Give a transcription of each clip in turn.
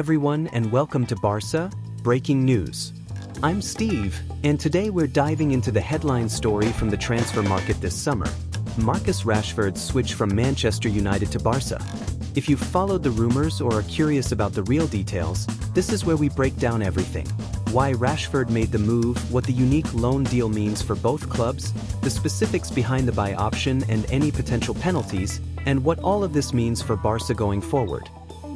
everyone and welcome to Barça Breaking News. I'm Steve, and today we're diving into the headline story from the transfer market this summer. Marcus Rashford's switch from Manchester United to Barça. If you've followed the rumors or are curious about the real details, this is where we break down everything. Why Rashford made the move, what the unique loan deal means for both clubs, the specifics behind the buy option and any potential penalties, and what all of this means for Barça going forward.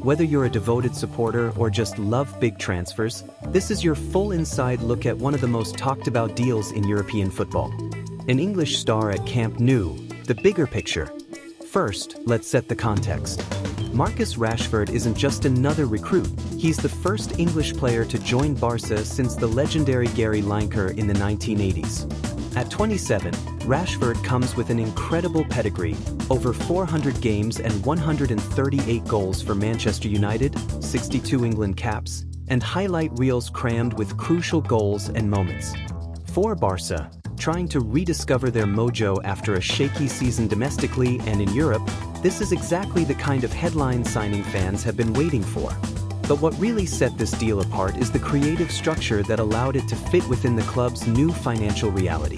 Whether you're a devoted supporter or just love big transfers, this is your full inside look at one of the most talked about deals in European football. An English star at Camp Nou, the bigger picture. First, let's set the context. Marcus Rashford isn't just another recruit, he's the first English player to join Barça since the legendary Gary Lineker in the 1980s. At 27, Rashford comes with an incredible pedigree, over 400 games and 138 goals for Manchester United, 62 England caps, and highlight reels crammed with crucial goals and moments. For Barça, trying to rediscover their mojo after a shaky season domestically and in Europe, this is exactly the kind of headline signing fans have been waiting for. But what really set this deal apart is the creative structure that allowed it to fit within the club's new financial reality.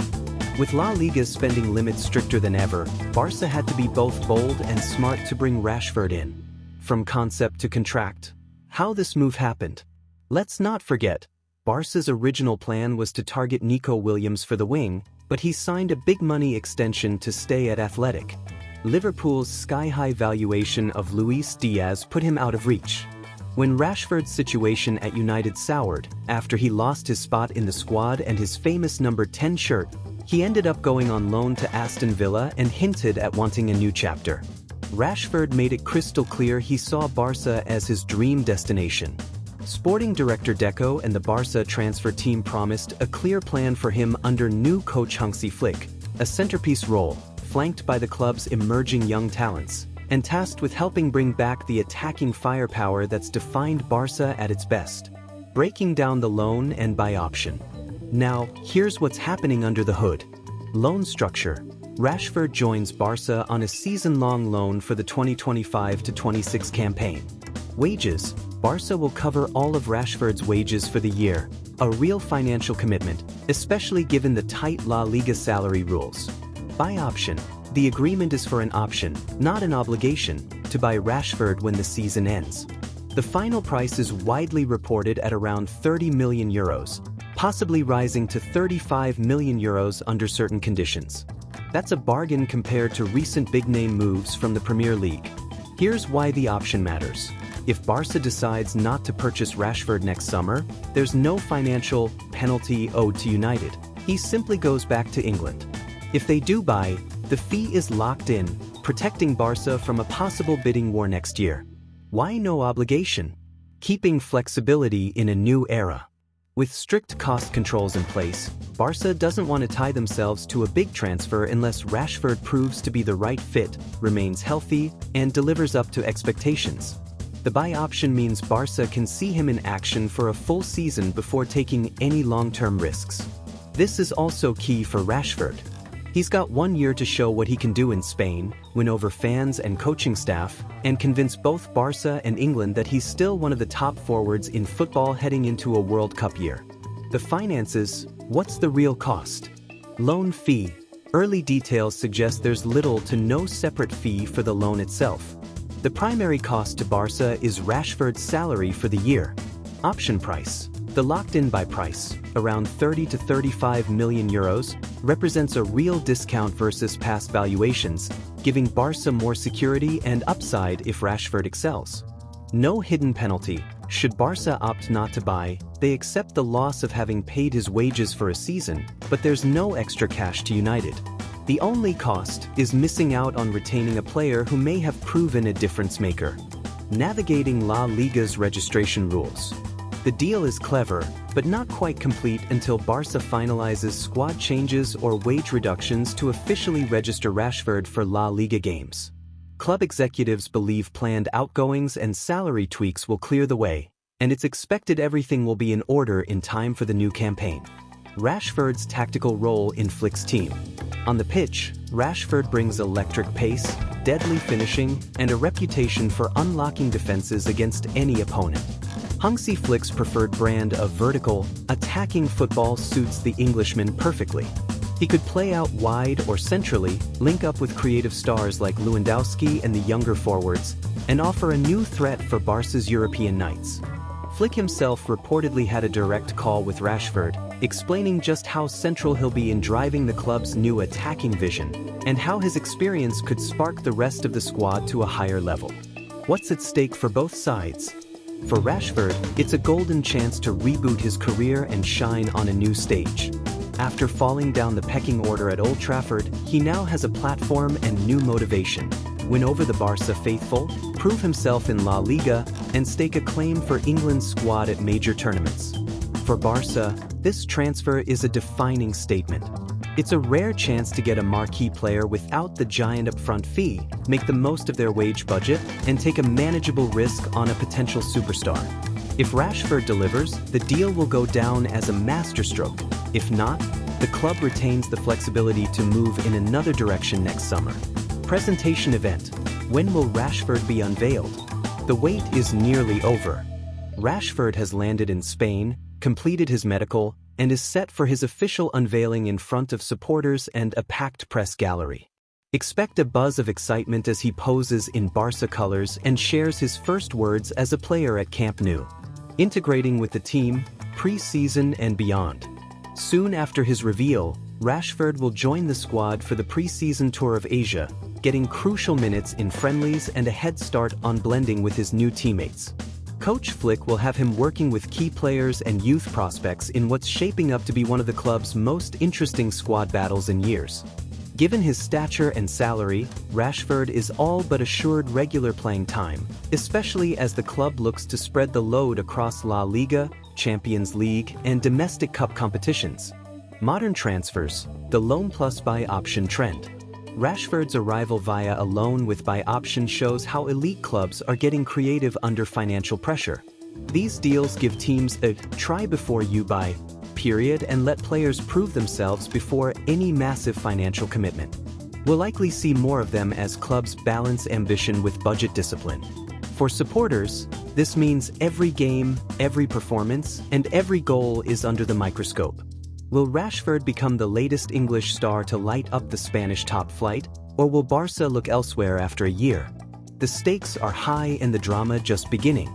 With La Liga's spending limits stricter than ever, Barça had to be both bold and smart to bring Rashford in. From concept to contract. How this move happened. Let's not forget, Barca's original plan was to target Nico Williams for the wing, but he signed a big money extension to stay at Athletic. Liverpool's sky-high valuation of Luis Diaz put him out of reach. When Rashford's situation at United soured, after he lost his spot in the squad and his famous number 10 shirt, he ended up going on loan to Aston Villa and hinted at wanting a new chapter. Rashford made it crystal clear he saw Barça as his dream destination. Sporting director Deco and the Barça transfer team promised a clear plan for him under new coach Hansi Flick, a centerpiece role, flanked by the club's emerging young talents, and tasked with helping bring back the attacking firepower that's defined Barça at its best. Breaking down the loan and buy option. Now, here's what's happening under the hood. Loan structure. Rashford joins Barça on a season-long loan for the 2025-26 campaign. Wages. Barça will cover all of Rashford's wages for the year, a real financial commitment, especially given the tight La Liga salary rules. Buy option. The agreement is for an option, not an obligation, to buy Rashford when the season ends. The final price is widely reported at around €30 million, possibly rising to €35 million under certain conditions. That's a bargain compared to recent big-name moves from the Premier League. Here's why the option matters. If Barça decides not to purchase Rashford next summer, there's no financial penalty owed to United. He simply goes back to England. If they do buy, the fee is locked in, protecting Barça from a possible bidding war next year. Why no obligation? Keeping flexibility in a new era. With strict cost controls in place, Barça doesn't want to tie themselves to a big transfer unless Rashford proves to be the right fit, remains healthy, and delivers up to expectations. The buy option means Barça can see him in action for a full season before taking any long-term risks. This is also key for Rashford. He's got 1 year to show what he can do in Spain, win over fans and coaching staff, and convince both Barça and England that he's still one of the top forwards in football heading into a World Cup year. The finances. What's the real cost? Loan fee. Early details suggest there's little to no separate fee for the loan itself. The primary cost to Barça is Rashford's salary for the year. Option price. The locked-in buy price, around €30 to €35 million, represents a real discount versus past valuations, giving Barça more security and upside if Rashford excels. No hidden penalty. Should Barça opt not to buy, they accept the loss of having paid his wages for a season, but there's no extra cash to United. The only cost is missing out on retaining a player who may have proven a difference maker. Navigating La Liga's registration rules. The deal is clever, but not quite complete until Barça finalizes squad changes or wage reductions to officially register Rashford for La Liga games. Club executives believe planned outgoings and salary tweaks will clear the way, and it's expected everything will be in order in time for the new campaign. Rashford's tactical role in Flick's team. On the pitch, Rashford brings electric pace, deadly finishing, and a reputation for unlocking defenses against any opponent. Hansi Flick's preferred brand of vertical, attacking football suits the Englishman perfectly. He could play out wide or centrally, link up with creative stars like Lewandowski and the younger forwards, and offer a new threat for Barca's European nights. Flick himself reportedly had a direct call with Rashford, explaining just how central he'll be in driving the club's new attacking vision, and how his experience could spark the rest of the squad to a higher level. What's at stake for both sides? For Rashford, it's a golden chance to reboot his career and shine on a new stage. After falling down the pecking order at Old Trafford, he now has a platform and new motivation. Win over the Barça faithful, prove himself in La Liga, and stake a claim for England's squad at major tournaments. For Barça, this transfer is a defining statement. It's a rare chance to get a marquee player without the giant upfront fee, make the most of their wage budget, and take a manageable risk on a potential superstar. If Rashford delivers, the deal will go down as a masterstroke. If not, the club retains the flexibility to move in another direction next summer. Presentation event. When will Rashford be unveiled? The wait is nearly over. Rashford has landed in Spain, completed his medical, and is set for his official unveiling in front of supporters and a packed press gallery. Expect a buzz of excitement as he poses in Barça colors and shares his first words as a player at Camp Nou, integrating with the team, pre-season and beyond. Soon after his reveal, Rashford will join the squad for the pre-season tour of Asia, getting crucial minutes in friendlies and a head start on blending with his new teammates. Coach Flick will have him working with key players and youth prospects in what's shaping up to be one of the club's most interesting squad battles in years. Given his stature and salary, Rashford is all but assured regular playing time, especially as the club looks to spread the load across La Liga, Champions League, and domestic cup competitions. Modern transfers, the loan plus buy option trend. Rashford's arrival via a loan with buy option shows how elite clubs are getting creative under financial pressure. These deals give teams a try before you buy period and let players prove themselves before any massive financial commitment. We'll likely see more of them as clubs balance ambition with budget discipline. For supporters, this means every game, every performance, and every goal is under the microscope. Will Rashford become the latest English star to light up the Spanish top flight, or will Barca look elsewhere after a year? The stakes are high and the drama just beginning.